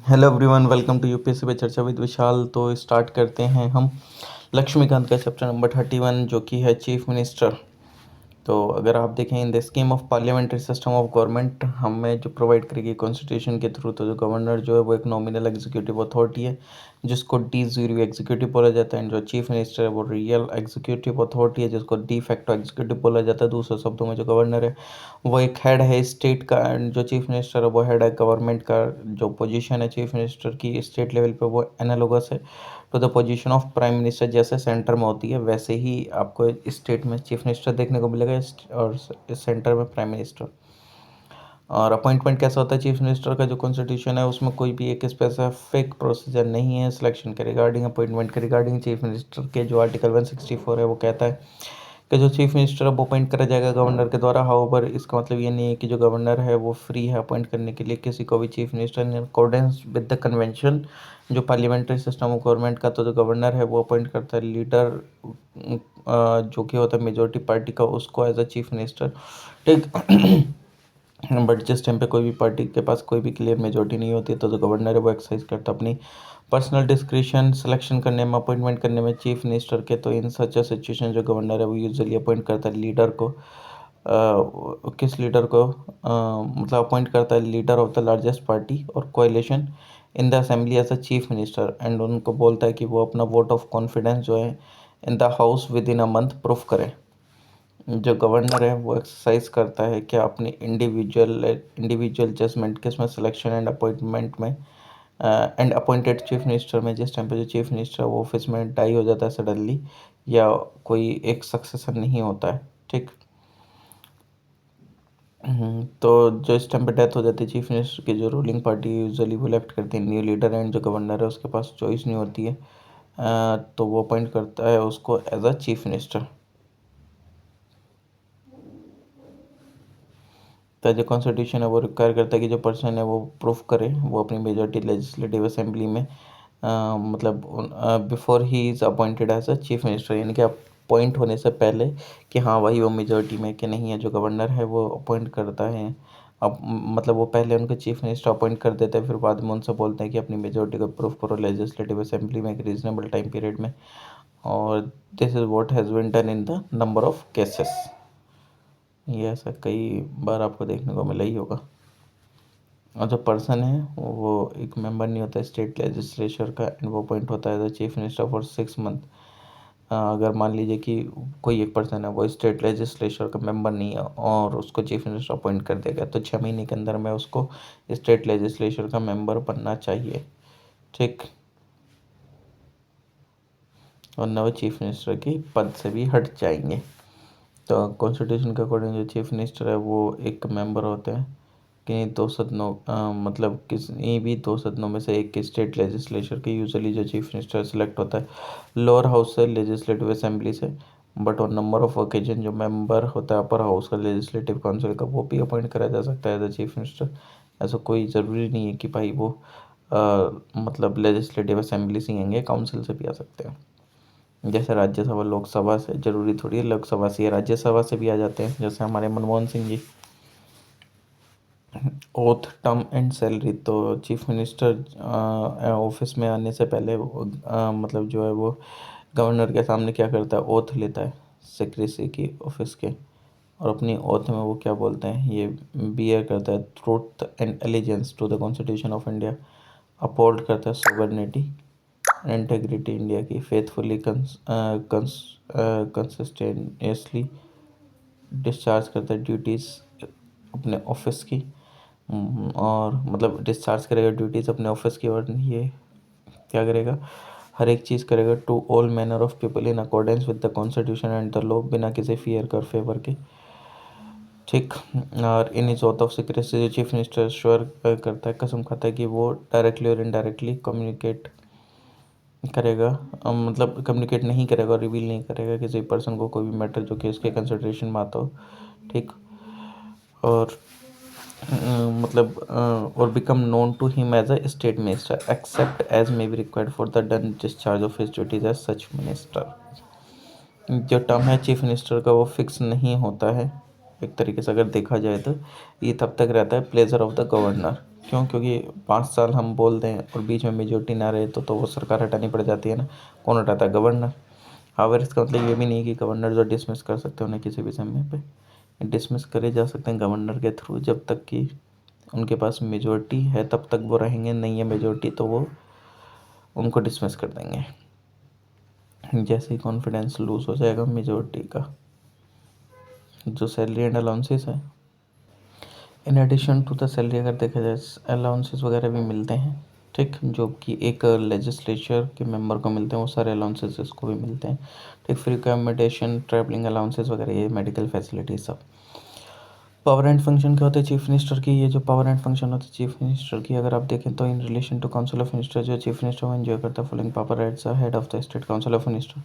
Hello everyone, welcome to UPSC पे चर्चा with विशाल। तो स्टार्ट करते हैं हम लक्ष्मीकांत का चैप्टर नंबर 31 जो कि है चीफ मिनिस्टर। तो अगर आप देखें in the scheme of parliamentary system of government, हमें जो प्रोवाइड करेगी कॉन्स्टिट्यूशन के थ्रू, तो जो गवर्नर जो है वो एक नॉमिनल एग्जीक्यूटिव अथॉरिटी है जिसको डी ज़ीरो एग्जीक्यूटिव बोला जाता है। एंड जो चीफ मिनिस्टर है वो रियल एग्जीक्यूटिव अथॉरिटी है जिसको डी फैक्टो एग्जीक्यूटिव बोला जाता है। दूसरे शब्दों में जो गवर्नर है वो एक हेड है स्टेट का, एंड जो चीफ मिनिस्टर है वो हेड है गवर्नमेंट का। जो पोजीशन है चीफ मिनिस्टर की स्टेट लेवल पे वो एनालोगस है to the position of prime minister. जैसे सेंटर में होती है वैसे ही आपको स्टेट में चीफ मिनिस्टर देखने को मिलेगा और सेंटर में प्राइम मिनिस्टर। और अपॉइंटमेंट कैसा होता है चीफ मिनिस्टर का, जो कॉन्स्टिट्यूशन है उसमें कोई भी एक स्पेसिफिक प्रोसीजर नहीं है सिलेक्शन के रिगार्डिंग, अपॉइंटमेंट के रिगार्डिंग। चीफ मिनिस्टर के जो आर्टिकल 164 है वो कहता है कि जो चीफ मिनिस्टर है वो अपॉइंट करा जाएगा गवर्नर के द्वारा। हाउएवर इसका मतलब ये नहीं है कि जो गवर्नर है वो फ्री है अपॉइंट करने के लिए किसी को भी chief minister. In accordance with the convention जो पार्लियामेंट्री सिस्टम ऑफ गवर्नमेंट का, तो जो गवर्नर है वो अपॉइंट करता है लीडर जो कि होता है मेजोरिटी पार्टी का, उसको एज अ चीफ मिनिस्टर। ठीक। बट जिस टाइम पे कोई भी पार्टी के पास कोई भी क्लियर मेजोरिटी नहीं होती है तो जो गवर्नर है वो एक्सरसाइज करता है अपनी पर्सनल डिस्क्रिशन सिलेक्शन करने में, अपॉइंटमेंट करने में चीफ मिनिस्टर के। तो इन सच अ सिचुएशन जो गवर्नर है वो यूजुअली अपॉइंट करता है लीडर को। किस लीडर को? मतलब अपॉइंट करता है leader of the largest party और coalition in the assembly as a chief minister. And उनको बोलता है कि वो अपना वोट ऑफ कॉन्फिडेंस जो है in the house with in a month proof करें। जो गवर्नर है वो एक्सरसाइज करता है क्या अपनी इंडिविजुअल जजमेंट किसमें, सिलेक्शन एंड अपॉइंटमेंट में एंड अपॉइंटेड चीफ मिनिस्टर में। जिस टाइम पे जो चीफ मिनिस्टर वो ऑफिस में डाई हो जाता है सडनली, या कोई एक सक्सेसर नहीं होता है। ठीक। तो जो इस टाइम पे डेथ हो जाती है चीफ मिनिस्टर की, जो रूलिंग पार्टी यूजुअली वो इलेक्ट करती है न्यू लीडर। एंड जो गवर्नर है उसके पास चॉइस नहीं होती है, तो वो अपॉइंट करता है उसको एज अ चीफ मिनिस्टर। तो जो कॉन्स्टिट्यूशन है वो रिक्वायर करता है कि जो पर्सन है वो प्रूफ करे वो अपनी मेजोरिटी लेजिस्लेटिव असेंबली में, मतलब before he is appointed as a chief minister, यानी कि अपॉइंट होने से पहले कि हाँ भाई वो मेजोरिटी में कि नहीं है। जो गवर्नर है वो अपॉइंट करता है, अब मतलब वो पहले उनके चीफ मिनिस्टर अपॉइंट कर देते हैं, फिर बाद में उनसे बोलते हैं कि अपनी मेजोरिटी को प्रूफ करो लेजिस्लेटिव असेंबली में एक रीजनेबल टाइम पीरियड में। और this is what has been done in the number of cases. ये ऐसा कई बार आपको देखने को मिला ही होगा। और जो पर्सन है वो एक मेंबर नहीं होता स्टेट लेजिस्लेचर का, एंड वो अपॉइंट होता है the chief minister for 6 month. अगर मान लीजिए कि कोई एक पर्सन है वो स्टेट लेजिस्लेचर का मेंबर नहीं है और उसको चीफ मिनिस्टर अपॉइंट कर देगा, तो 6 महीने के अंदर में उसको स्टेट लेजिस्लेचर का मेंबर बनना चाहिए। ठीक। और न वो चीफ मिनिस्टर की पद से भी हट जाएंगे। तो कॉन्स्टिट्यूशन के अकॉर्डिंग जो चीफ मिनिस्टर है वो एक मेंबर होते हैं किन्हीं दो सदनों, मतलब किसी भी दो सदनों में से एक के स्टेट लेजिस्लेचर के। यूजुअली जो चीफ मिनिस्टर सेलेक्ट होता है लोअर हाउस से, लेजिस्लेटिव असेंबली से। But on number of occasion जो मेंबर होता है अपर हाउस का लेजिस्लेटिव काउंसिल का, वो भी अपॉइंट करा जा सकता है एज अ चीफ मिनिस्टर। ऐसा कोई ज़रूरी नहीं है कि भाई वो मतलब लेजिस्लेटिव असेंबली से ही आएंगे, काउंसिल से भी आ सकते हैं। जैसे राज्यसभा लोकसभा से, जरूरी थोड़ी है लोकसभा से या राज्यसभा से भी आ जाते हैं, जैसे हमारे Manmohan Singh ji. Oath, term and salary. तो चीफ मिनिस्टर ऑफिस में आने से पहले मतलब जो है वो गवर्नर के सामने क्या करता है, ओथ लेता है सेक्रेसी की ऑफिस के। और अपनी ओथ में वो क्या बोलते हैं, ये बियर करता है truth and allegiance to the constitution of India. Uphold करता है सोवर्निटी एंड इंटेग्रिटी इंडिया की, फेथफुली कंसिस्टेंटली डिस्चार्ज करता है ड्यूटीज़ अपने ऑफिस की। और मतलब डिस्चार्ज करेगा ड्यूटीज़ अपने ऑफिस की, और ये क्या करेगा, हर एक चीज़ करेगा to all manner of people in accordance with the constitution and the law, बिना किसी फियर कर फेवर के। ठीक। और in is oath of secrecy जो चीफ मिनिस्टर श्योर करता है, कसम खाता है कि वो डायरेक्टली और इनडायरेक्टली कम्युनिकेट करेगा, मतलब कम्युनिकेट नहीं करेगा और रिवील नहीं करेगा किसी पर्सन को कोई भी मैटर जो कि उसके कंसिडरेशन में आता हो। ठीक। और मतलब और become known to him as a state minister except as may be required for the done discharge of his duties as such minister. जो टर्म है चीफ मिनिस्टर का वो फिक्स नहीं होता है, एक तरीके से अगर देखा जाए तो ये तब तक रहता है प्लेजर ऑफ द गवर्नर। क्यों? क्योंकि 5 साल हम बोल दें और बीच में मेजोरिटी ना रहे तो वो सरकार हटानी पड़ जाती है ना। कौन हटाता है? गवर्नर। हावर इसका मतलब ये भी नहीं है कि गवर्नर जो डिसमिस कर सकते हैं उन्हें किसी भी समय पे डिसमिस करे जा सकते हैं गवर्नर के थ्रू, जब तक कि उनके पास मेजोरिटी है तब तक वो रहेंगे, नहीं है मेजोरिटी तो वो उनको डिसमिस कर देंगे जैसे ही कॉन्फिडेंस लूज हो जाएगा मेजोरिटी का। जो सैलरी एंड अलाउंसेस है, in addition to the salary अगर देखा जाए अलाउंसेस वगैरह भी मिलते हैं, ठीक, जो कि एक लेजिस्लेचर के मेंबर को मिलते हैं वो सारे अलाउंसेस इसको भी मिलते हैं, ठीक। फ्री अकोमोडेशन, ट्रैवलिंग अलाउंसेस वगैरह, ये मेडिकल फैसिलिटी सब। पावर एंड फंक्शन क्या होते हैं चीफ मिनिस्टर की? ये जो पावर एंड फंक्शन होते हैं चीफ मिनिस्टर की अगर आप देखें तो in relation to council of minister, जो चीफ मिनिस्टर वो एंजॉय करता है following power as head of the state council of minister.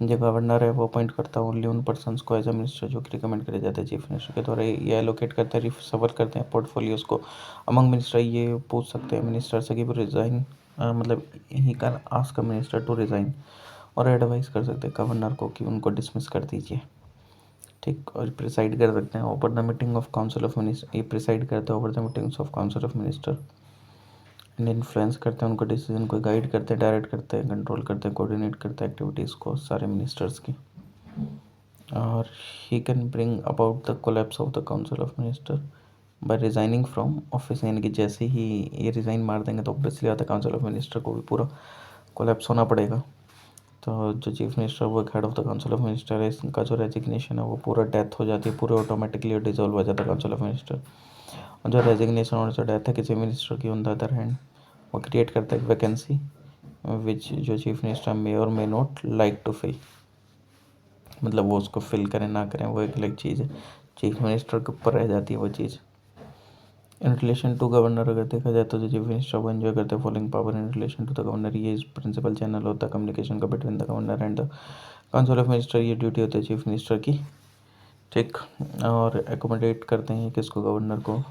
जो गवर्नर है वो अपॉइंट करता है ओनली उन पर्सन्स को एज अ मिनिस्टर जो कि रिकमेंड करे जाते हैं चीफ मिनिस्टर के द्वारा। ये एलोकेट करते हैं, रिसफर करते हैं पोर्टफोलियोज को अमंग मिनिस्टर। ये पूछ सकते हैं मिनिस्टर से कि वो रिज़ाइन, मतलब he can ask a minister to resign, और एडवाइस कर सकते हैं गवर्नर को कि उनको डिसमिस कर दीजिए, ठीक। और प्रिसाइड कर सकते हैं over the meeting of council of minister. ये प्रिसाइड करते हैं over the meetings of council of minister and influence करते हैं उनको, डिसीजन को गाइड करते हैं, डायरेक्ट करते हैं, कंट्रोल करते हैं, कोऑर्डिनेट करते हैं एक्टिविटीज़ को सारे मिनिस्टर्स की। और he can bring about the collapse of the council of minister by resigning from office, यानी कि जैसे ही ये रिज़ाइन मार देंगे तो ऑब्वियसली आता काउंसिल ऑफ मिनिस्टर को भी पूरा कोलैप्स होना पड़ेगा। तो जो चीफ मिनिस्टर वो head of the council of minister है, इसका जो रेजिग्नेशन है वो पूरा डेथ हो जाती है, पूरे ऑटोमेटिकली डिजोल्व हो जाता है काउंसिल ऑफ मिनिस्टर। और जो रेजिग्नेशन और जो डेथ है किसी मिनिस्टर की ऑन द अदर हैंड, वो क्रिएट करता है एक वैकेंसी विच जो चीफ मिनिस्टर मे और may not like to fill, मतलब वो उसको फिल करें ना करें वो एक अलग चीज़ है, चीफ मिनिस्टर के ऊपर रह जाती है वो चीज़। इन रिलेशन टू गवर्नर अगर देखा जाए तो जो चीफ मिनिस्टर वो एंजॉय करते हैं following power in relation to the governor. ये इस प्रिंसिपल चैनल होता है कम्युनिकेशन का between the governor and the council of minister. ये ड्यूटी होती है चीफ मिनिस्टर की, ठीक। और एकोमोडेट करते हैं किसको? गवर्नर को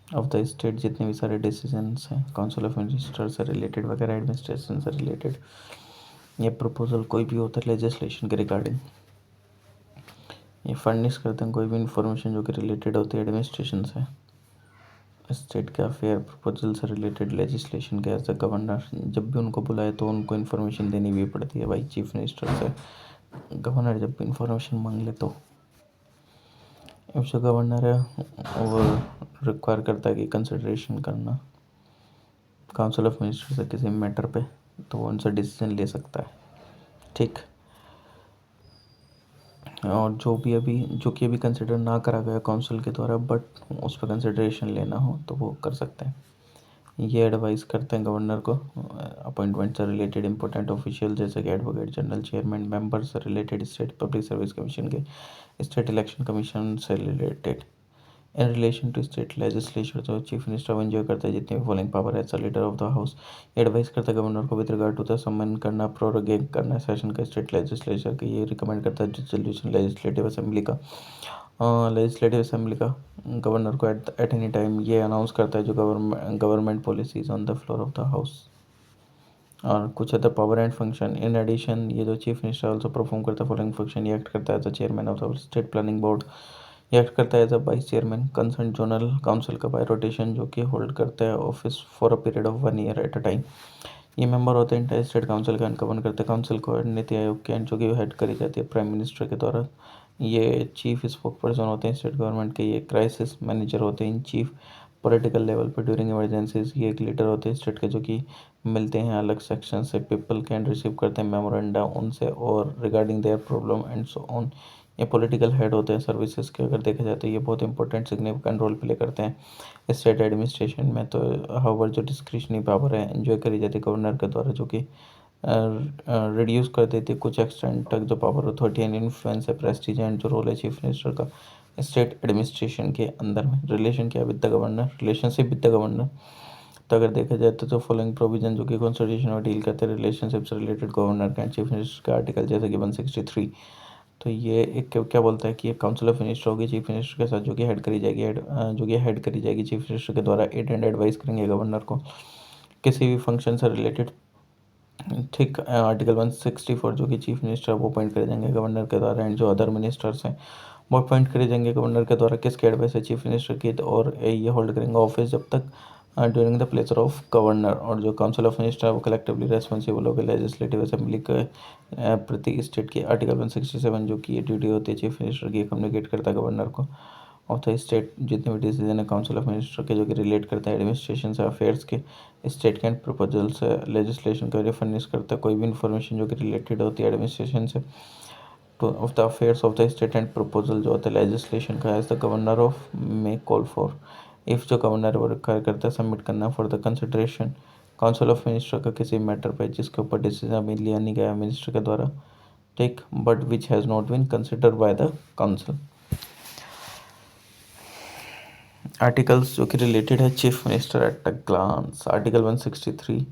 ऑफ द स्टेट, जितने भी सारे डिसीजंस हैं काउंसिल ऑफ मिनिस्टर से रिलेटेड वगैरह, एडमिनिस्ट्रेशन से रिलेटेड, ये प्रपोजल कोई भी होता है लेजिस्लेशन के रिगार्डिंग, ये फर्निश करते हैं कोई भी इंफॉर्मेशन जो कि रिलेटेड होती है एडमिनिस्ट्रेशन से, स्टेट के अफेयर प्रपोजल से रिलेटेड लेजिस्लेशन के। एज अ गवर्नर जब भी उनको बुलाए तो उनको इन्फॉर्मेशन देनी भी पड़ती है भाई चीफ मिनिस्टर से। गवर्नर जब भी इन्फॉर्मेशन मांग ले तो जो गवर्नर है वो रिक्वायर करता है कि कंसिडरेशन करना काउंसिल ऑफ मिनिस्टर से किसी मैटर पे, तो वो उनसे डिसीजन ले सकता है, ठीक। और जो कि अभी कंसिडर ना करा गया काउंसिल के द्वारा बट उस पर कंसिडरेशन लेना हो तो वो कर सकते हैं। ये एडवाइस करते हैं गवर्नर को अपॉइंटमेंट से रिलेटेड इंपॉर्टेंट ऑफिशियल जैसे कि एडवोकेट जनरल, चेयरमैन, मेंबर से related, state public service commission के, स्टेट इलेक्शन कमीशन से related. In relation to state legislature जो चीफ मिनिस्टर एंजॉय करता है जितने भी फॉलोइंग पावर है leader of the house, advice करता है गवर्नर को विद रिगार्ड टू द सम्मान करना, प्रोरोगेट करना सेशन का स्टेट लेजिस्लेचर के। ये रिकमेंड करता है डिसोल्यूशन लेजिस्लेटिव असेंबली का गवर्नर को एट एनी टाइम। ये अनाउंस करता है जो government policies on the floor of the house. और कुछ other power and function in addition, ये जो चीफ मिनिस्टर ऑल्सो परफॉर्म करता है फॉलोइंग फंक्शन। ये एक्ट करता है as the chairman of the state planning board, ये एक्ट करता है as a vice chairman concern zonal council का बाय रोटेशन, जो कि होल्ड करता है office for a period of 1 year at a time. ये मेंबर होते हैं इंटायर स्टेट काउंसिल का, गवर्न करते हैं काउंसिल को नीति आयोग के, एंड जो कि हेड करी जाती है प्राइम मिनिस्टर के द्वारा। ये चीफ स्पोक पर्सन होते हैं स्टेट गवर्नमेंट के। ये क्राइसिस मैनेजर होते हैं इन चीफ पॉलिटिकल लेवल पर ड्यूरिंग इमरजेंसीज। ये एक लीडर होते हैं स्टेट के जो कि मिलते हैं अलग सेक्शन से, पीपल कैन रिसीव करते हैं मेमोरेंडा उनसे और regarding their problem and so on. ये पॉलिटिकल हेड होते हैं सर्विसेज के। अगर देखा जाए तो ये बहुत इंपॉर्टेंट सिग्निफिकेंट रोल प्ले करते हैं स्टेट एडमिनिस्ट्रेशन में। तो हावर जो डिस्क्रिशनरी पावर है एंजॉय करी जाती है गवर्नर के द्वारा, जो कि रिड्यूस कर देती है कुछ एक्सटेंट तक जो पावर अथॉरिटी एंड इन्फ्लुएंस है, प्रेस्टीज एंड जो रोल है चीफ मिनिस्टर का स्टेट एडमिनिस्ट्रेशन के अंदर में। रिलेशन क्या with the governor? Relationship with the governor, तो अगर देखा जाए तो फॉलोइंग प्रोविजन जो कि कॉन्स्टिट्यूशन में डील करते हैं रिलेशनशिप से related governor and chief minister का आर्टिकल, जैसे कि 163। तो ये एक क्या बोलता है कि एक काउंसिल ऑफ मिनिस्टर होगी चीफ मिनिस्टर के साथ, जो कि हेड करी जाएगी जो कि हेड करी जाएगी चीफ मिनिस्टर के द्वारा। एड एंड एडवाइस करेंगे गवर्नर को किसी भी फंक्शन से रिलेटेड, ठीक। आर्टिकल 164 जो कि चीफ मिनिस्टर वो अपॉइंट करे जाएंगे गवर्नर के द्वारा, एंड जो अदर मिनिस्टर्स हैं वो अपॉइंट करे जाएंगे गवर्नर के द्वारा किसके एडवाइस से, चीफ मिनिस्टर की, और ये होल्ड करेंगे ऑफिस जब तक during the pleasure of governor. और जो काउंसिल ऑफ मिनिस्टर है वो कलेक्टिवली रेस्पॉन्सिबल होकर लेजिस्लेटिव असेंबली के प्रति स्टेट की आर्टिकल 167 जो कि ये ड्यूटी होती है चीफ मिनिस्टर की, कम्युनिकेट करता है गवर्नर को ऑफ द स्टेट जितने भी डिसीजन है काउंसिल ऑफ मिनिस्टर के जो कि रिलेट करते हैं एडमिनिस्ट्रेशन से, अफेयर्स के, स्टेट के एंड प्रपोजल से, लेजिस्लेशन के फर्निश करता है कोई भी इन्फॉर्मेशन जो कि रिलेटेड होती है एडमिनिस्ट्रेशन से to of the affairs of the state and proposal जो होता है legislation का as the governor of may call for, if जो गवर्नर वो रिक्वायर करता है सबमिट करना for the consideration council of minister का किसी मैटर पे जिसके ऊपर डिसीजन अभी लिया नहीं गया मिनिस्टर के द्वारा, ठीक, but which has not been considered by the council. Articles जो कि रिलेटेड है chief minister at a glance, article 163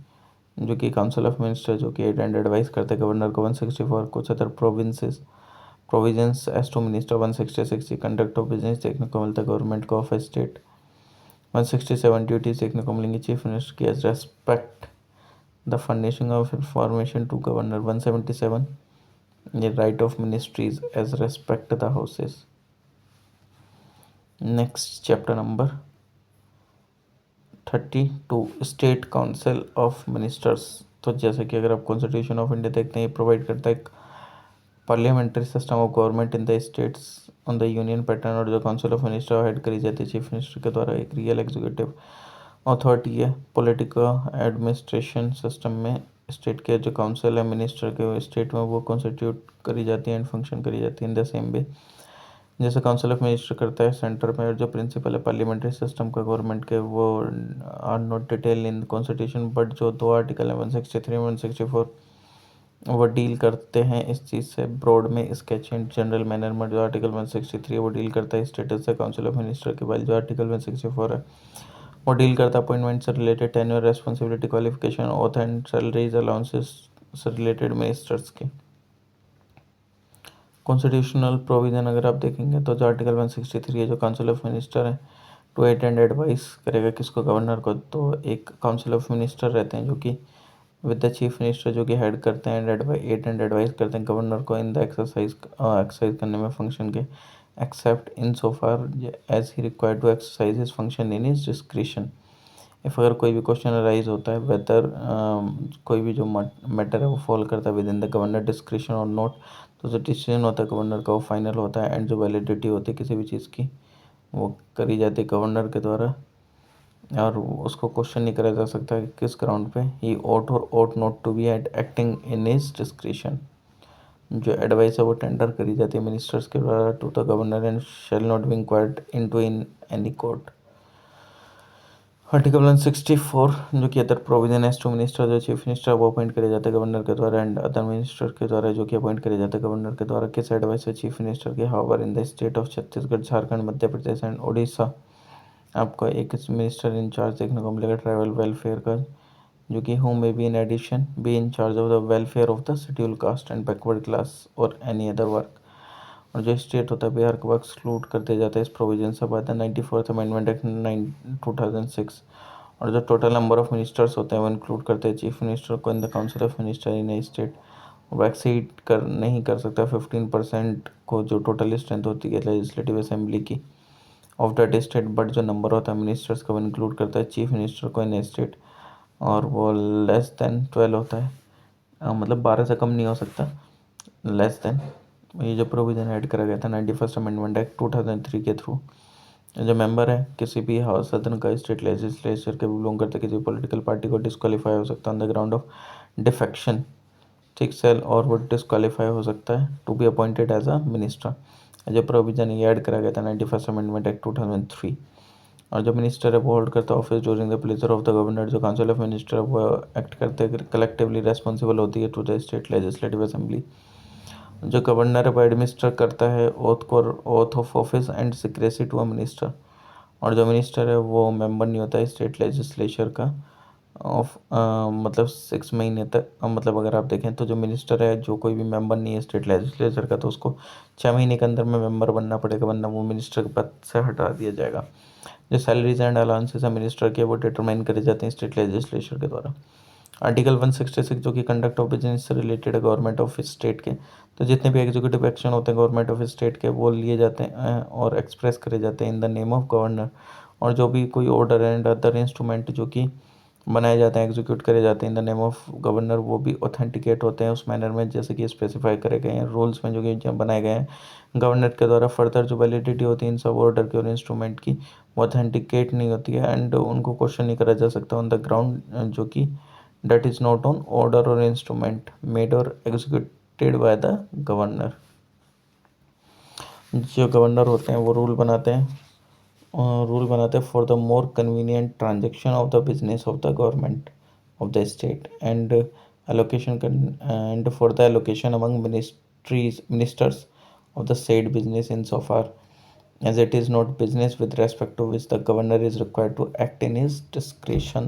जो कि काउंसिल ऑफ मिनिस्टर जो कि एड एंड एडवाइस करते हैं गवर्नर को, 164 कुछ other provinces provisions as to minister, 166 conduct of business देखने को मिलता है गवर्नमेंट को ऑफ स्टेट, 167 ड्यूटीज देखने को मिलेंगी चीफ मिनिस्टर की as respect the furnishing of information to governor, 177 ये right of ministries as respect the houses. Next chapter number 32 state council of ministers. तो जैसे कि अगर आप कॉन्स्टिट्यूशन ऑफ इंडिया देखते हैं ये प्रोवाइड करता है parliamentary system of government in the states on the union pattern, और जो काउंसिल ऑफ मिनिस्टर हेड करी जाती है चीफ मिनिस्टर के द्वारा, एक रियल एग्जीक्यूटिव अथॉरिटी है पॉलिटिकल एडमिनिस्ट्रेशन सिस्टम में। स्टेट के जो काउंसिल है मिनिस्टर के स्टेट में वो कॉन्स्टिट्यूट करी जाती है एंड फंक्शन करी जाती है इन द सेम वे जैसे काउंसिल ऑफ मिनिस्टर करता है सेंटर में, और जो प्रिंसिपल है पार्लियामेंट्री सिस्टम का गवर्नमेंट के वो are not detail in constitution, but जो दो आर्टिकल है 163 164 वो डील करते हैं इस चीज़ से ब्रॉड में स्केच एंड जनरल मैनर में। जो आर्टिकल 163 है वो डील करता है स्टेटस से काउंसिल ऑफ मिनिस्टर के, बाद जो आर्टिकल 164 है वो डील करता है अपॉइंटमेंट से related, tenure, responsibility, qualification, auth and salaries allowances से रिलेटेड मिनिस्टर्स के। कॉन्स्टिट्यूशनल प्रोविज़न अगर आप देखेंगे तो जो आर्टिकल 163 है जो काउंसिल ऑफ मिनिस्टर है टू एड एंड एडवाइस करेगा किसको, गवर्नर को। तो एक काउंसिल ऑफ मिनिस्टर रहते हैं जो कि विद द चीफ मिनिस्टर जो कि हेड करते हैं एड एंड एडवाइस करते हैं गवर्नर को इन द एक्सरसाइज करने में फंक्शन के, except in so far as he required to exercise his function in his discretion. If अगर कोई भी क्वेश्चन अराइज होता है वेदर कोई भी जो मैटर है वो फॉल करता है with in the governor discretion और नोट, तो जो डिसीजन होता है गवर्नर का वो फाइनल होता है, एंड जो वैलिडिटी होती है किसी भी चीज़ की वो करी जाती है गवर्नर के द्वारा, और उसको क्वेश्चन नहीं करा जा सकता कि किस ग्राउंड पे ही ought और ought not to be acting in his discretion. जो एडवाइस है वो टेंडर करी जाती है मिनिस्टर्स के द्वारा to the governor and shall not be inquired into in any court. Article 164 जो कि other provision as to minister, जो चीफ मिनिस्टर वो अपॉइंट करे जाते हैं गवर्नर के द्वारा, एंड अदर मिनिस्टर के द्वारा जो कि अपॉइंट करे जाते हैं गवर्नर के द्वारा किस एडवाइस है चीफ मिनिस्टर के। However in the state of Chhattisgarh, Jharkhand, Madhya Pradesh and Orissa आपको एक मिनिस्टर इंचार्ज देखने को मिलेगा ट्राइबल वेलफेयर का, जो कि who may be in addition be in charge of the welfare of the schedule caste and backward class और एनी अदर वर्क। और जो स्टेट होता है बिहार को एक्सक्लूड कर दिया जाता है इस प्रोविजन से by the 94th amendment act 2006। और जो टोटल नंबर ऑफ मिनिस्टर्स होते हैं वो इंक्लूड करते हैं चीफ मिनिस्टर को in the council of minister in A state, वो एक्सीड कर नहीं कर सकता 15% को जो टोटल स्ट्रेंथ होती है लेजिस्लेटिव असेंबली की ऑफ दैट स्टेट, बट जो नंबर होता है मिनिस्टर्स का वो इंक्लूड करता है चीफ मिनिस्टर को इन ए स्टेट, और वो लेस देन 12 होता है, मतलब 12 से कम नहीं हो सकता, लेस देन। ये जो प्रोविज़न ऐड करा गया था 91st अमेंडमेंट एक्ट 2003 के थ्रू, जो मेंबर है किसी भी हाउस सदन का स्टेट लेजिस्लेचर के बिलोंग करते किसी पॉलिटिकल पार्टी को डिस्क्वालीफाई हो सकता है on the ground of defection, ठीक सेल, और वो डिस्क्वालीफाई हो सकता है to be appointed as a minister. जो प्रोविज़न ये ऐड करा गया था 91st अमेंडमेंट एक्ट 2003। और जो मिनिस्टर है वो होल्ड करता है office during the pleasure of the governor, जो काउंसिल ऑफ मिनिस्टर है वो एक्ट करते हैं कलेक्टिवली रेस्पॉन्सिबल होती है to the state legislative assembly. जो गवर्नर है वो एडमिनिस्टर करता है oath of office and secrecy to a minister. और जो मिनिस्टर है वो मेंबर नहीं होता है स्टेट लेजिस्लेचर का ऑफ मतलब 6 महीने तक, मतलब अगर आप देखें तो जो मिनिस्टर है जो कोई भी मेंबर नहीं है स्टेट लेजिस्लेचर का तो उसको 6 महीने के अंदर में मेंबर बनना पड़ेगा, वरना वो मिनिस्टर के पद से हटा दिया जाएगा। जो सैलरीज एंड अलाउंसेस है मिनिस्टर के वो डिटरमाइन करे जाते हैं स्टेट लेजिस्लेचर के द्वारा। आर्टिकल 166 जो कि कंडक्ट ऑफ बिजनेस से रिलेटेड है गवर्नमेंट ऑफ स्टेट के, तो जितने भी एग्जीक्यूटिव एक्शन होते हैं गवर्नमेंट ऑफ स्टेट के वो लिए जाते हैं और एक्सप्रेस करे जाते हैं in the name of governor. और जो भी कोई ऑर्डर एंड अदर इंस्ट्रूमेंट जो कि बनाए जाते हैं एग्जीक्यूट करे जाते हैं in the name of governor, वो भी ऑथेंटिकेट होते हैं उस मैनर में जैसे कि स्पेसिफाई करे गए हैं रूल्स में जो कि जब बनाए गए हैं गवर्नर के द्वारा। फर्दर जो वैलिडिटी होती है इन सब ऑर्डर की और इंस्ट्रूमेंट की वो ऑथेंटिकेट नहीं होती है एंड उनको क्वेश्चन नहीं करा जा सकता ऑन द ग्राउंड जो कि that is not on order और इंस्ट्रूमेंट मेड और एग्जीक्यूटेड बाय द गवर्नर। जो गवर्नर होते हैं वो रूल बनाते हैं for the more convenient transaction of the business of the government of the state and allocation and for the allocation among ministers of the said business insofar as it is not business with respect to which the governor is required to act in his discretion।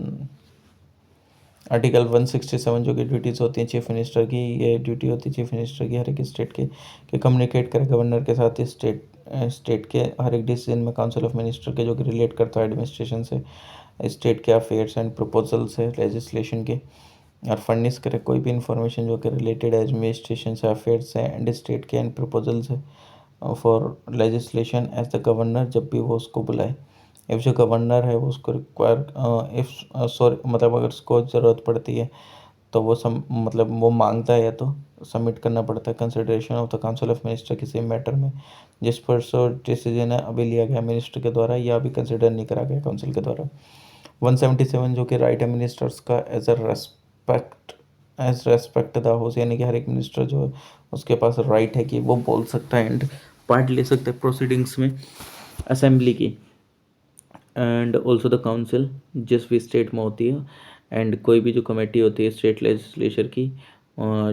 Article 167 जो कि duties होती हैं chief minister की, ये duty होती है chief minister की हर एक स्टेट के कि कम्युनिकेट करे गवर्नर के साथ स्टेट के हर एक डिसीजन में काउंसिल ऑफ मिनिस्टर के जो कि रिलेट करता है एडमिनिस्ट्रेशन से, स्टेट के अफेयर्स एंड प्रपोजल से लेजिस्लेशन के, और फर्निश करे कोई भी इंफॉर्मेशन जो कि रिलेटेड एडमिनिस्ट्रेशन से अफेयर्स से एंड स्टेट के एंड प्रपोजल से for legislation as the governor जब भी वो उसको बुलाए। इफ़ जो गवर्नर है वो उसको रिक्वायर इफ़ सॉरी मतलब अगर उसको ज़रूरत पड़ती है तो वो मतलब वो मांगता है तो सबमिट करना पड़ता है consideration of the council of minister किसी मैटर में जिस पर सो डिसीजन है अभी लिया गया मिनिस्टर के द्वारा या अभी कंसिडर नहीं करा गया काउंसिल के द्वारा। 177 जो कि राइट है मिनिस्टर्स का एज रेस्पेक्ट द हाउस, यानी कि हर एक मिनिस्टर जो है उसके पास राइट है कि वो बोल सकता है एंड पार्ट ले सकता है प्रोसीडिंग्स में असेंबली की एंड ऑल्सो द काउंसिल जिस भी स्टेट में होती है एंड कोई भी जो कमेटी होती है स्टेट लेजिस्लेचर की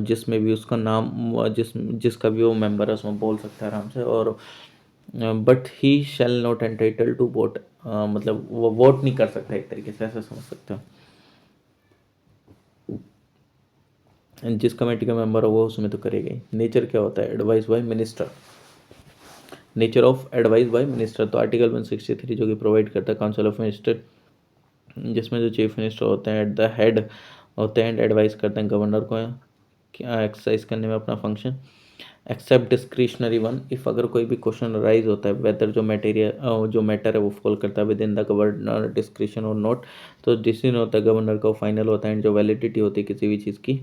जिसमें भी उसका नाम जिसका भी वो मेंबर है उसमें बोल सकता है आराम से। और but he shall not entitle to vote, मतलब वो वोट नहीं कर सकता एक तरीके से, ऐसा समझ सकते हो। जिस कमेटी का मेंबर हो वो उसमें तो करेगा ही। नेचर क्या होता है advice by minister, nature of advice by minister, तो आर्टिकल 163 जो कि प्रोवाइड करता है काउंसिल ऑफ मिनिस्टर जिसमें जो चीफ मिनिस्टर होते हैं एट द हेड होते हैं एंड एडवाइस करते हैं गवर्नर को क्या एक्सरसाइज करने में अपना function except discretionary one, if अगर कोई भी क्वेश्चन राइज होता है वेदर जो मैटर है वो फॉल करता है with in the governor discretion और नॉट, तो डिसीजन होता है गवर्नर का फाइनल होता है एंड जो वैलिडिटी होती है किसी भी चीज़ की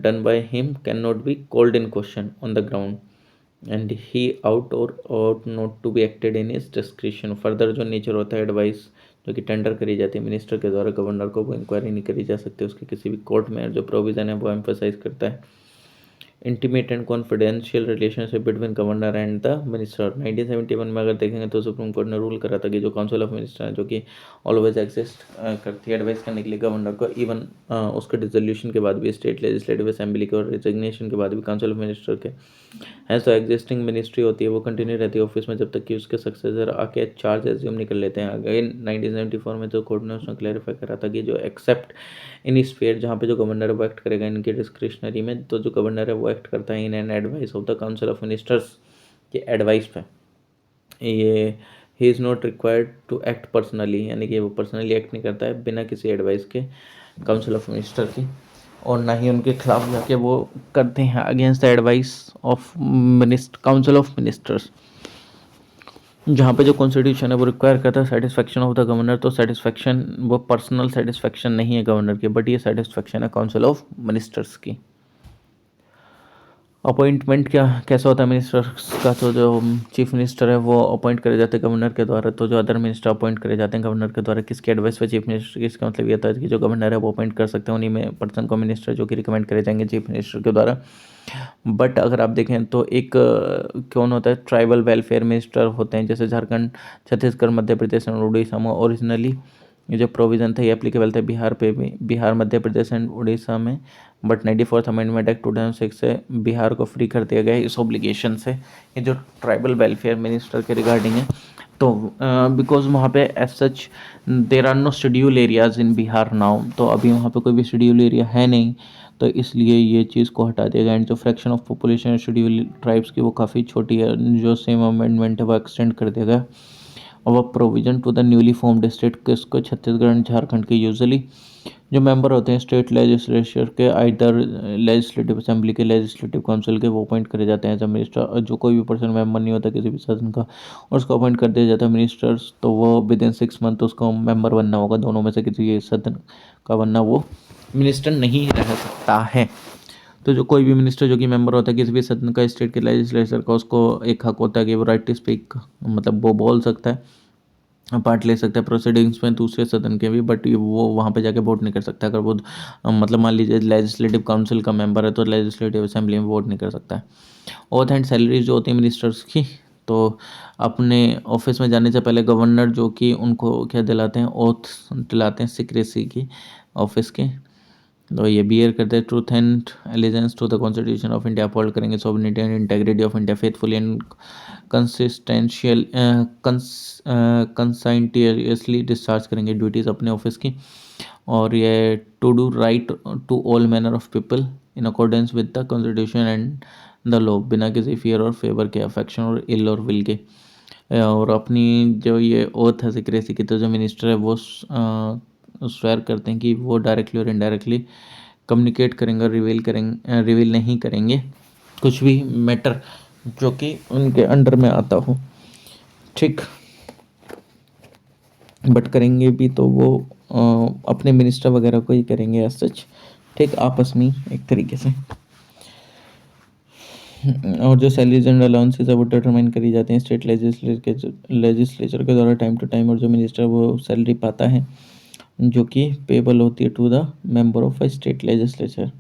done by him cannot be called in question on the ground and he ought not to be acted in his discretion। Further जो नेचर होता है एडवाइस जो कि टेंडर करी जाती है मिनिस्टर के द्वारा गवर्नर को, वो इंक्वायरी नहीं करी जा सकती उसके किसी भी कोर्ट में। जो प्रोविज़न है वो एम्फोसाइज करता है intimate and confidential relationship between governor and the minister. 1971 में अगर देखेंगे तो सुप्रीम कोर्ट ने रूल करा था कि जो काउंसिल ऑफ मिनिस्टर है जो कि ऑलवेज एग्जिस्ट करती है एडवाइस करने के लिए गवर्नर को, इवन उसके डिसोल्यूशन के बाद भी स्टेट लेजिस्लेटिव असेंबली के और रिजिग्नेशन के बाद भी काउंसिल ऑफ मिनिस्टर के है तो एग्जिस्टिंग मिनिस्ट्री होती है वो कंटिन्यू रहती है ऑफिस में जब तक कि उसके सक्सेसर आके चार्ज एज्यूम नहीं कर लेते हैं। अगेन 1974 में तो कोर्ट ने उसने क्लैरिफाई करा था कि जो एक्सेप्ट इन स्फीयर जहाँ पे जो गवर्नर है वो एक्ट करेगा इनके डिस्क्रिशनरी में, तो जो गवर्नर है वो एक्ट करता है in and advice of the council of ministers के एडवाइस पे। ये he is not required to act personally, यानी कि वो पर्सनली एक्ट नहीं करता है बिना किसी एडवाइस के काउंसिल ऑफ मिनिस्टर की, और ना ही उनके खिलाफ जाके वो करते हैं against the advice of council of ministers. जहाँ पे जो कॉन्स्टिट्यूशन है वो रिक्वायर करता है सेटिस्फेक्शन ऑफ द गवर्नर, तो सेटिस्फेक्शन वो पर्सनल सेटिस्फेक्शन नहीं है गवर्नर की बट ये सेटिस्फेक्शन है काउंसिल ऑफ मिनिस्टर्स की। अपॉइंटमेंट कैसा होता है मिनिस्टर्स का, तो जो चीफ मिनिस्टर है वो अपॉइंट करे जाते हैं गवर्नर के द्वारा, तो जो अदर मिनिस्टर अपॉइंट करे जाते हैं गवर्नर के द्वारा किसके एडवाइस पे चीफ मिनिस्टर की, इसका मतलब ये होता है कि जो गवर्नर है वो अपॉइंट कर सकते हैं उन्हीं में पर्सन को मिनिस्टर जो कि रिकमेंड करे जाएंगे चीफ मिनिस्टर के द्वारा। बट अगर आप देखें तो एक कौन होता है ट्राइबल वेलफेयर मिनिस्टर होते हैं, जैसे झारखंड छत्तीसगढ़ मध्य प्रदेश और उड़ीसा में ओरिजिनली ये जो प्रोविज़न था ये एप्लीकेबल था बिहार पे भी, बिहार मध्य प्रदेश एंड उड़ीसा में, बट 94th अमेंडमेंट एक्ट 2006 से बिहार को फ्री कर दिया गया है इस ऑब्लिगेशन से। ये जो ट्राइबल वेलफेयर मिनिस्टर के रिगार्डिंग है, तो बिकॉज वहाँ पे as such there are no schedule areas in Bihar now, तो अभी वहाँ पे कोई भी शेड्यूल एरिया है नहीं, तो इसलिए ये चीज़ को हटा दिया गया। एंड जो fraction of population schedule tribes की वो काफ़ी छोटी है, जो सेम अमेंडमेंट है वो एक्सटेंड कर दिया गया। और provision to the newly formed state, किसको, छत्तीसगढ़ एंड झारखंड के यूजुअली जो मेंबर होते हैं स्टेट लेजिस्लेचर के, आइदर लेजिस्लेटिव असेंबली के, लेजिस्लेटिव काउंसिल के, वो अपॉइंट करे जाते हैं एज अ मिनिस्टर। और जो कोई भी पर्सन मेंबर नहीं होता किसी भी सदन का और उसको अपॉइंट कर दिया जाता है मिनिस्टर्स, तो वो विद इन 6 मंथ उसको मेंबर बनना होगा। दोनों में से किसी सदन का बनना, वो मिनिस्टर नहीं रह सकता है। तो जो कोई भी मिनिस्टर जो कि मेंबर होता है किसी भी सदन का स्टेट के लेजिस्लेचर का, उसको एक हक होता है कि वो राइट टू स्पीक, मतलब वो बोल सकता है, पार्ट ले सकता है प्रोसीडिंग्स में दूसरे सदन के भी, बट वो वहाँ पे जाके वोट नहीं कर सकता। अगर वो मतलब मान लीजिए लेजिस्लेटिव काउंसिल का मेंबर है तो लेजिस्लेटिव असेंबली में वोट नहीं कर सकता है। ओथ एंड सैलरीज जो होती है मिनिस्टर्स की, तो अपने ऑफिस में जाने से पहले गवर्नर जो कि उनको क्या दिलाते हैं, ओथ दिलाते हैं सीक्रेसी की ऑफिस के। तो ये बियर करते हैं truth and allegiance to the constitution of India, uphold करेंगे sovereignty and integrity of India faithfully and consistential conscientiously discharge करेंगे ड्यूटीज़ अपने ऑफिस की। और ये to do right to all manner of people in accordance with the constitution and the law, बिना किसी fear और favour के, अफेक्शन और इल और विल के। और अपनी जो ये ओथ है सीक्रेसी की, तो जो मिनिस्टर है वो स्वेयर करते हैं कि वो डायरेक्टली और इनडायरेक्टली कम्युनिकेट करेंगे, रिवील नहीं करेंगे कुछ भी मैटर जो कि उनके अंडर में आता हो, ठीक। बट करेंगे भी तो वो अपने मिनिस्टर वगैरह को ही करेंगे एज सच, ठीक, आपस में एक तरीके से। और जो सैलरीज एंड अलाउंसेज है वो डिटरमाइन करी जाती हैं स्टेट लेजिस्लेचर के द्वारा टाइम टू टाइम। और जो मिनिस्टर वो सैलरी पाता है जो कि पेबल होती है to the member of a state legislature.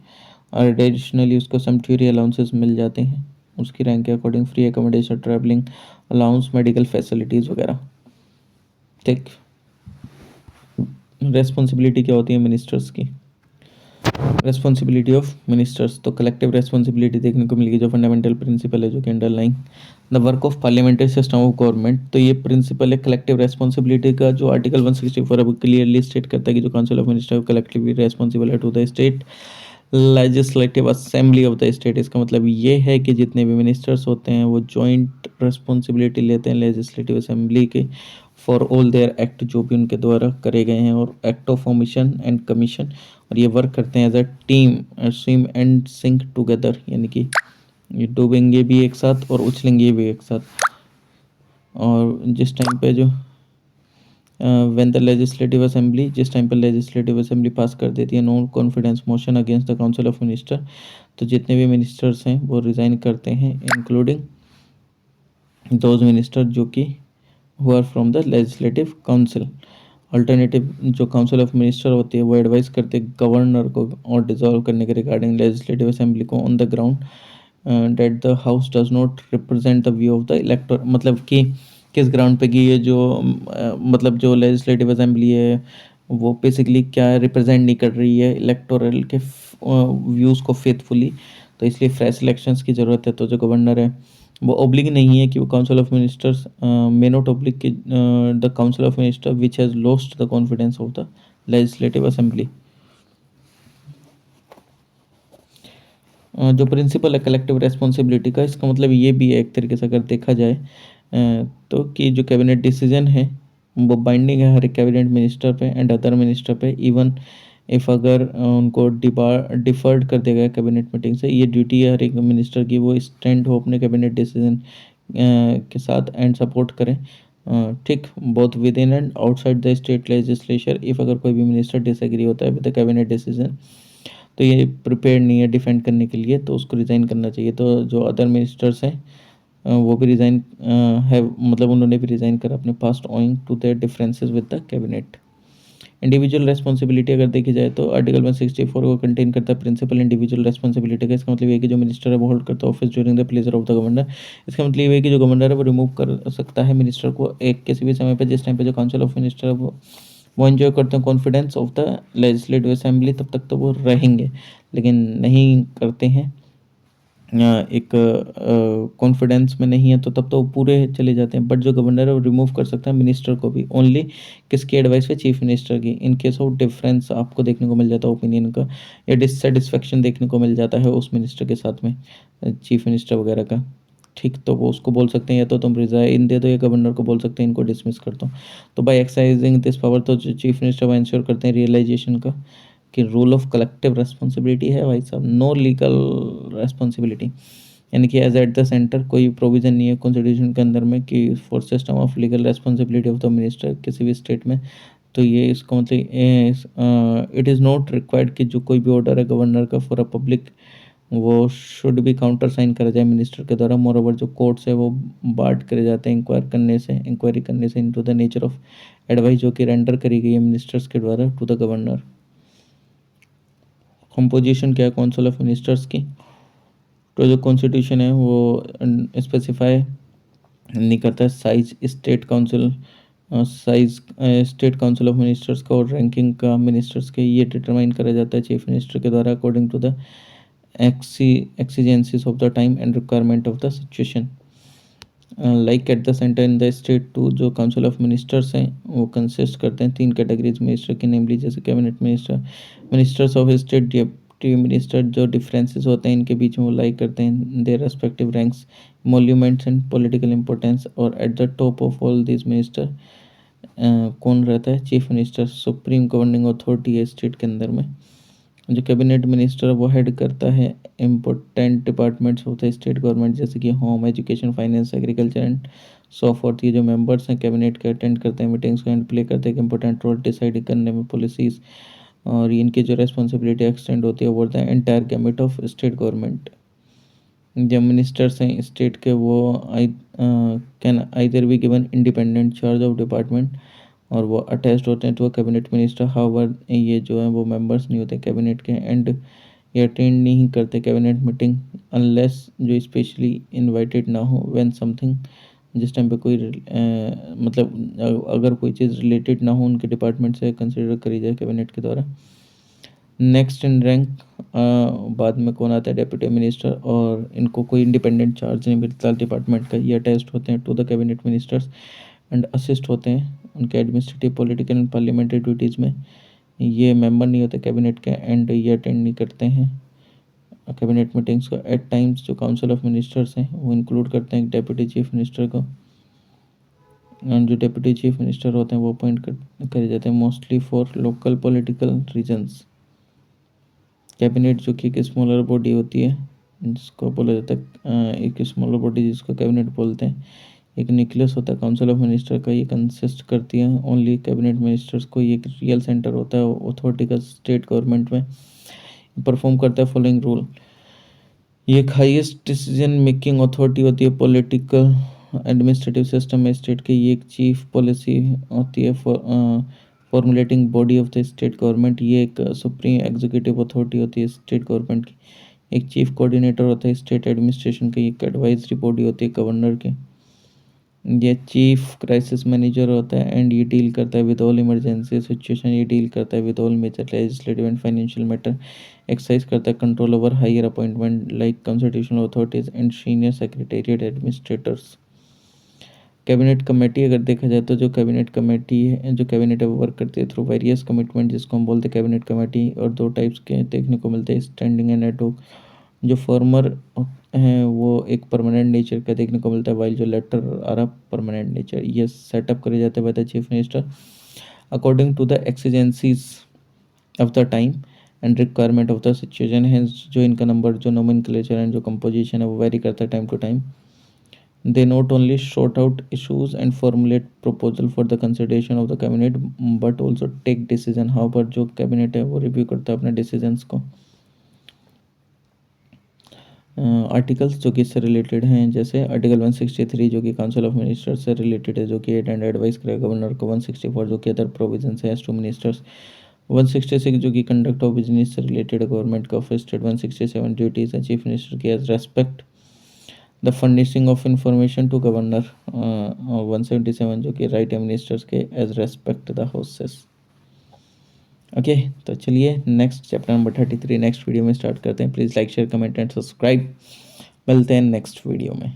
और एडिशनली उसको समट्यूरी अलाउंसेस मिल जाते हैं उसकी रैंक के अकॉर्डिंग, free accommodation, travelling allowance, medical facilities वगैरह, ठीक। रेस्पॉन्सिबिलिटी क्या होती है मिनिस्टर्स की, रेस्पॉन्सिबिलिटी ऑफ मिनिस्टर्स, तो कलेक्टिव रेस्पॉन्सिबिलिटी देखने को मिलेगी जो फंडामेंटल प्रिंसिपल है जो कि underlying the work of parliamentary system of government. तो ये प्रिंसिपल है कलेक्टिव रेस्पॉन्सिबिलिटी का, जो आर्टिकल 164 अब क्लियरली स्टेट करता है कि जो council of minister collectively responsible है to the state legislative assembly of the state. इसका मतलब ये है कि जितने भी मिनिस्टर्स होते हैं वो जॉइंट रिस्पॉन्सिबिलिटी लेते हैं लेजिस्लेटिव असेंबली के फॉर ऑल देयर एक्ट जो भी उनके द्वारा करे गए हैं, और act of formation and commission. और ये वर्क करते हैं as a team, swim and sink together, यानी कि ये डूबेंगे भी एक साथ और उछलेंगे भी एक साथ। और जिस टाइम पे जो व्हेन द लेजिस्लेटिव असेंबली, जिस टाइम पर लेजिस्लेटिव असेंबली पास कर देती है no confidence motion against the council of minister, तो जितने भी मिनिस्टर्स हैं वो रिज़ाइन करते हैं, इंक्लूडिंग दोज मिनिस्टर जो कि who are from the legislative council. Alternative जो काउंसिल ऑफ मिनिस्टर होती है वो एडवाइस करते हैं गवर्नर को और डिसॉल्व करने के रिगार्डिंग लेजिस्लेटिव असेंबली को on the ground that the house does not represent the view of the elector, मतलब कि किस ग्राउंड पे कि ये जो मतलब जो लेजिस्लेटिव असेंबली है वो बेसिकली क्या रिप्रेजेंट नहीं कर रही है इलेक्टोरल के व्यूज़ को फेथफुली, तो इसलिए फ्रेश इलेक्शंस की ज़रूरत है। तो जो गवर्नर है वो ऑब्लिग नहीं है कि वो council of ministers may not oblige कि the council of minister which has lost the confidence of the legislative assembly. जो प्रिंसिपल है कलेक्टिव रेस्पॉन्सिबिलिटी का, इसका मतलब ये भी है एक तरीके से अगर देखा जाए तो कि जो कैबिनेट डिसीजन है वो बाइंडिंग है हर एक कैबिनेट मिनिस्टर पे एंड अदर मिनिस्टर पे, इवन इफ़ अगर उनको डिफर्ड कर दिया गया कैबिनेट मीटिंग से, ये ड्यूटी है हर एक मिनिस्टर की वो स्टैंड हो अपने कैबिनेट डिसीजन के साथ एंड सपोर्ट करें, ठीक, both with in and outside the state legislature. If अगर कोई भी मिनिस्टर डिसएग्री होता है विद द कैबिनेट डिसीजन तो ये प्रिपेयर नहीं है डिफेंड करने के लिए, तो उसको रिज़ाइन करना चाहिए। तो जो अदर मिनिस्टर्स हैं वो भी रिज़ाइन है, मतलब उन्होंने भी रिज़ाइन करा अपने past owing to their differences with the cabinet. Individual responsibility अगर देखी जाए तो आर्टिकल 164 को कंटेन करता है प्रिंसिपल इंडिविजुअल रेस्पॉन्सिबिलिटी का। इसका मतलब ये है कि जो मिनिस्टर है वो होल्ड करता है office during the pleasure of the governor. इसका मतलब ये है कि जो गवर्नर है वो रिमूव कर सकता है मिनिस्टर को एक किसी भी समय पर, जिस टाइम पे जो काउंसिल ऑफ मिनिस्टर है वो एंजॉय करते हैं confidence of the legislative assembly, तब तक तो वो रहेंगे, लेकिन नहीं करते हैं एक कॉन्फिडेंस में नहीं है तो तब तो वो पूरे चले जाते हैं। बट जो गवर्नर है वो रिमूव कर सकता है मिनिस्टर को भी, ओनली किसकी एडवाइस पे, चीफ मिनिस्टर की। इन केस ऑफ डिफरेंस आपको देखने को मिल जाता है ओपिनियन का या डिससेटिस्फेक्शन देखने को मिल जाता है उस मिनिस्टर के साथ में, चीफ मिनिस्टर वगैरह का, ठीक, तो वो उसको बोल सकते हैं या तो तुम रिजाइन दे दो या गवर्नर को बोल सकते हैं इनको डिसमिस कर दो। तो बाय एक्सरसाइजिंग दिस पावर तो जो चीफ मिनिस्टर वो इंश्योर करते हैं रियलाइजेशन का कि रूल ऑफ कलेक्टिव रेस्पॉन्सिबिलिटी है भाई साहब, नो लीगल रेस्पॉन्सिबिलिटी, यानी कि एज एट द सेंटर कोई प्रोविज़न नहीं है कॉन्स्टिट्यूशन के अंदर में कि for system of legal responsibility of the minister किसी भी स्टेट में। तो ये इसको मतलब इट इज़ नॉट रिक्वायर्ड कि जो कोई भी ऑर्डर है गवर्नर का फॉर अ पब्लिक वो शुड भी काउंटर साइन करा जाए मिनिस्टर के द्वारा। मोर ओवर जो कोर्ट्स है वो बार्ड करे जाते हैं इंक्वायरी करने से into the nature of advice जो कि रेंडर करी गई है मिनिस्टर्स के द्वारा टू द गवर्नर। कंपोजिशन क्या है काउंसिल ऑफ मिनिस्टर्स की, तो जो कॉन्स्टिट्यूशन है वो स्पेसिफाई नहीं करता है size state council of ministers का और रैंकिंग का मिनिस्टर्स के, ये डिटरमाइन करा जाता है चीफ मिनिस्टर के द्वारा according to the exigencies of the time and requirement of the situation। Like at the centre in the state too जो काउंसिल ऑफ मिनिस्टर्स हैं वो कंसिस्ट करते हैं 3 कैटेगरीज मिनिस्टर की, नेमली जैसे cabinet minister, ministers of state, deputy minister. जो differences होते हैं इनके बीच में वो लाइक करते हैं their respective ranks, emoluments and political importance. और at the top of all this minister कौन रहता है, chief minister, supreme governing authority है स्टेट के अंदर में। जो कैबिनेट मिनिस्टर वो हेड करता है important departments of the state government जैसे कि home, education, finance, agriculture and so fourth. ये जो मेंबर्स हैं कैबिनेट के अटेंड करते हैं मीटिंग्स को एंड प्ले करते हैं इंपॉर्टेंट रोल डिसाइड करने में पॉलिसीज़, और इनकी जो रेस्पॉन्सिबिलिटी एक्सटेंड होती है over the entire gamete of state government. जो मिनिस्टर्स हैं स्टेट के वो can either be given independent charge of department और वो अटैच्ड होते हैं तो कैबिनेट मिनिस्टर। हाउएवर ये जो है वो मेंबर्स नहीं होते कैबिनेट के एंड ये अटेंड नहीं करते कैबिनेट मीटिंग अनलेस जो स्पेशली इनवाइटेड ना हो व्हेन समथिंग, जिस टाइम पे कोई मतलब अगर कोई चीज़ रिलेटेड ना हो उनके डिपार्टमेंट से कंसिडर करी जाए कैबिनेट के द्वारा। नेक्स्ट इन रैंक बाद में कौन आता है, डेप्यूटी मिनिस्टर, और इनको कोई इंडिपेंडेंट चार्ज नहीं मिलता डिपार्टमेंट का, ये अटैच्ड होते हैं to the cabinet ministers and assist होते हैं उनके administrative, political and parliamentary duties में। ये मेंबर नहीं होते कैबिनेट के एंड ये अटेंड नहीं करते हैं कैबिनेट मीटिंग्स को। एट टाइम्स जो काउंसिल ऑफ मिनिस्टर्स हैं वो इंक्लूड करते हैं डेप्यूटी चीफ मिनिस्टर को, एंड जो डेप्यूटी चीफ मिनिस्टर होते हैं वो अपॉइंट करे जाते हैं mostly for local political reasons. Cabinet जो कि एक स्मॉलर बॉडी होती है जिसको बोला जाता है एक स्मॉलर बॉडी जिसको कैबिनेट बोलते हैं, एक न्यूक्लियस होता है काउंसिल ऑफ मिनिस्टर का, ये कंसिस्ट करती है ओनली कैबिनेट मिनिस्टर्स को। ये एक रियल सेंटर होता है अथॉरिटी का स्टेट गवर्नमेंट में, परफॉर्म करता है फॉलोइंग रूल। ये एक हाईएस्ट डिसीजन मेकिंग अथॉरिटी होती है पॉलिटिकल एडमिनिस्ट्रेटिव सिस्टम में स्टेट के। ये एक चीफ पॉलिसी होती है formulating body of the state government. ये एक सुप्रीम एग्जीक्यूटिव अथॉरिटी होती है स्टेट गवर्नमेंट की। एक चीफ कोऑर्डिनेटर होता है स्टेट एडमिनिस्ट्रेशन की, एक एडवाइजरी बॉडी होती है गवर्नर की। ये चीफ क्राइसिस मैनेजर होता है एंड ये डील करता है विद ऑल इमरजेंसी सिचुएशन, ये डील करता है with all major legislative and financial matter, exercise करता है control over higher appointment like constitutional authorities and senior secretariat administrators. Cabinet committee अगर देखा जाए तो जो कैबिनेट कमेटी है जो कैबिनेट है वो वर्क करती है थ्रू वेरियस कमिटमेंट जिसको हम बोलते हैं कैबिनेट कमेटी, और 2 टाइप्स के देखने को मिलते हैं, स्टैंडिंग एंड एड हॉक। जो फॉर्मर हैं वो एक परमानेंट नेचर का देखने को मिलता है, वाइल जो लेटर आर परमानेंट नेचर। ये सेटअप करे जाते हैं by the chief minister according to the exigencies of the time and requirement of the situation. Hence जो इनका नंबर जो नोमेनक्लेचर एंड जो कंपोजिशन है वो वेरी करता है time to time. They not only sort out issues and formulate proposal for the consideration of the cabinet but also take decision। however जो cabinet है वो रिव्यू करता है अपने डिसीजंस को। आर्टिकल्स जो कि इससे रिलेटेड हैं जैसे आर्टिकल 163 जो कि काउंसिल ऑफ मिनिस्टर्स से रिलेटेड है जो कि एड एंड एडवाइस करेगा गवर्नर को। 164 जो कि अदर प्रोविजंस है टू मिनिस्टर्स। 166 जो कि कंडक्ट ऑफ बिजनेस से रिलेटेड गवर्नमेंट का ऑफिस स्टेट। 167 ड्यूटीज है चीफ मिनिस्टर की as respect the furnishing of information to governor. 177 जो कि राइट है मिनिस्टर्स के as respect the houses. Okay तो चलिए next chapter number 33 next video में स्टार्ट करते हैं। Please like share comment and subscribe. मिलते हैं नेक्स्ट वीडियो में।